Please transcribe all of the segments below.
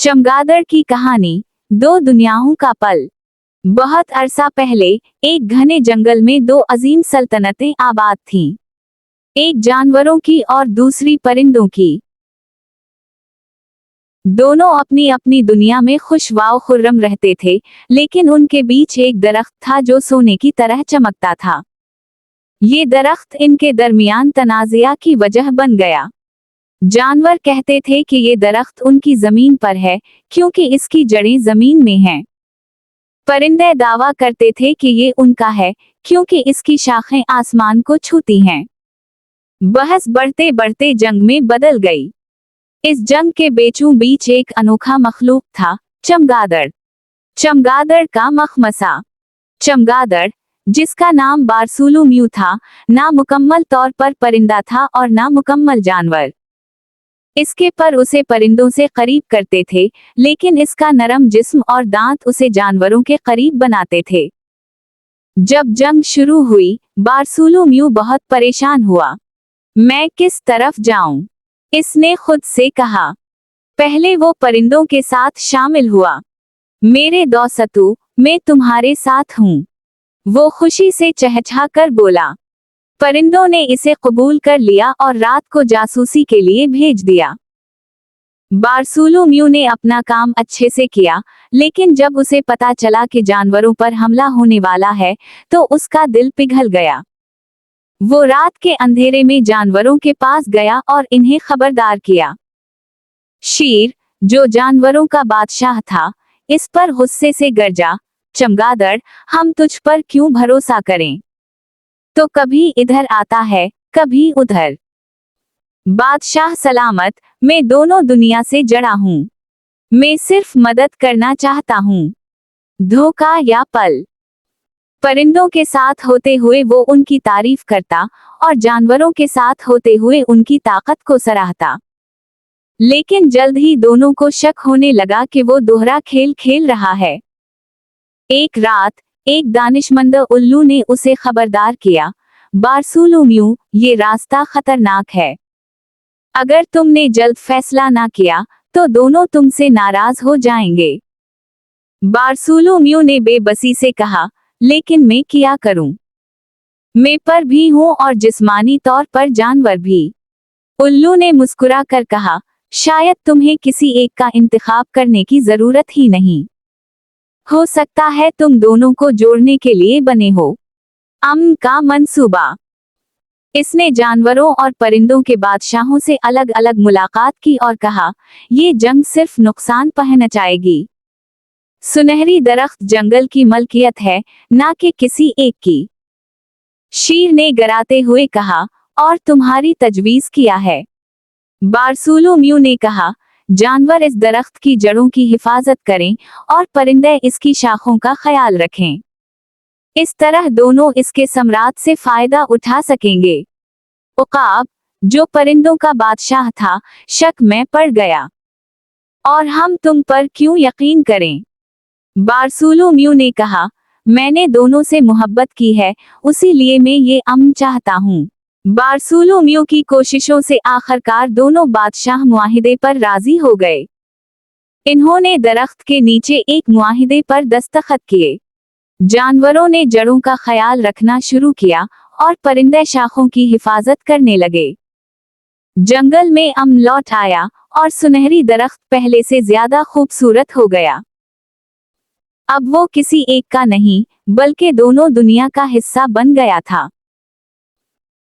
चमगादड़ की कहानी, दो दुनियाओं का पल। बहुत अरसा पहले एक घने जंगल में दो अजीम सल्तनतें आबाद थीं। एक जानवरों की और दूसरी परिंदों की। दोनों अपनी अपनी दुनिया में खुश व खुर्रम रहते थे, लेकिन उनके बीच एक दरख्त था जो सोने की तरह चमकता था। ये दरख्त इनके दरमियान तनाज़ुआ की वजह बन गया। जानवर कहते थे कि ये दरख्त उनकी जमीन पर है, क्योंकि इसकी जड़ें जमीन में हैं। परिंदे दावा करते थे कि ये उनका है, क्योंकि इसकी शाखें आसमान को छूती हैं। बहस बढ़ते बढ़ते जंग में बदल गई। इस जंग के बीचों बीच एक अनोखा मखलूक था, चमगादड़। चमगादड़ का मखमसा। चमगादड़, जिसका नाम बारसूलू था, ना मुकम्मल तौर पर परिंदा था और ना मुकम्मल जानवर। इसके पर उसे परिंदों से करीब करते थे, लेकिन इसका नरम जिस्म और दांत उसे जानवरों के करीब बनाते थे। जब जंग शुरू हुई, बारसूलू बहुत परेशान हुआ। मैं किस तरफ जाऊं? इसने खुद से कहा। पहले वो परिंदों के साथ शामिल हुआ। मेरे दोस्तों, मैं तुम्हारे साथ हूं, वो खुशी से चहचहाकर बोला। परिंदों ने इसे कबूल कर लिया और रात को जासूसी के लिए भेज दिया। बारसूलू ने अपना काम अच्छे से किया, लेकिन जब उसे पता चला कि जानवरों पर हमला होने वाला है, तो उसका दिल पिघल गया। वो रात के अंधेरे में जानवरों के पास गया और इन्हें खबरदार किया। शेर, जो जानवरों का बादशाह था, इस पर गुस्से से गरजा, चमगादड़, हम तुझ पर क्यों भरोसा करें? तो कभी इधर आता है, कभी उधर। बादशाह सलामत, मैं दोनों दुनिया से जड़ा हूँ। मैं सिर्फ मदद करना चाहता हूँ। धोखा या पल। परिंदों के साथ होते हुए वो उनकी तारीफ करता, और जानवरों के साथ होते हुए उनकी ताकत को सराहता। लेकिन जल्द ही दोनों को शक होने लगा कि वो दोहरा खेल खेल रहा है। एक रात एक दानिशमंद उल्लू ने उसे खबरदार किया, बारसूलू, ये रास्ता खतरनाक है। अगर तुमने जल्द फैसला ना किया, तो दोनों तुमसे नाराज हो जाएंगे। बारसूलू ने बेबसी से कहा, लेकिन मैं क्या करूं? मैं पर भी हूं और जिस्मानी तौर पर जानवर भी। उल्लू ने मुस्कुरा कर कहा, शायद तुम्हें किसी एक का इंतखाब करने की जरूरत ही नहीं। हो सकता है तुम दोनों को जोड़ने के लिए बने हो। अमन का मंसूबा। इसने जानवरों और परिंदों के बादशाहों से अलग अलग मुलाकात की और कहा, ये जंग सिर्फ नुकसान पहुंचाएगी। सुनहरी दरख्त जंगल की मलकियत है, ना कि किसी एक की। शेर ने गराते हुए कहा, और तुम्हारी तजवीज किया है? बारसूलू ने कहा, जानवर इस दरख्त की जड़ों की हिफाजत करें और परिंदे इसकी शाखों का ख्याल रखें। इस तरह दोनों इसके सम्राट से फायदा उठा सकेंगे। उकाब, जो परिंदों का बादशाह था, शक में पड़ गया। और हम तुम पर क्यों यकीन करें? बारसूलू ने कहा, मैंने दोनों से मोहब्बत की है, उसी लिए मैं ये अमन चाहता हूँ। बारसूलू की कोशिशों से आखिरकार दोनों बादशाह मुआहिदे पर राजी हो गए। इन्होंने दरख्त के नीचे एक मुआहिदे पर दस्तखत किए। जानवरों ने जड़ों का ख्याल रखना शुरू किया और परिंदे शाखों की हिफाजत करने लगे। जंगल में अमन लौट आया और सुनहरी दरख्त पहले से ज्यादा खूबसूरत हो गया। अब वो किसी एक का नहीं, बल्कि दोनों दुनिया का हिस्सा बन गया था।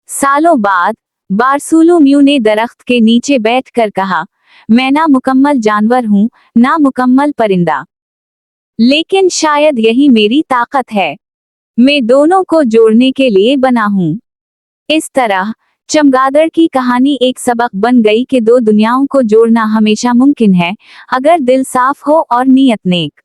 सालों बाद बारसूलू ने दरख्त के नीचे बैठकर कहा, मैं ना मुकम्मल जानवर हूँ, ना मुकम्मल परिंदा, लेकिन शायद यही मेरी ताकत है। मैं दोनों को जोड़ने के लिए बना हूँ। इस तरह चमगादड़ की कहानी एक सबक बन गई कि दो दुनियाओं को जोड़ना हमेशा मुमकिन है, अगर दिल साफ हो और नीयत नेक।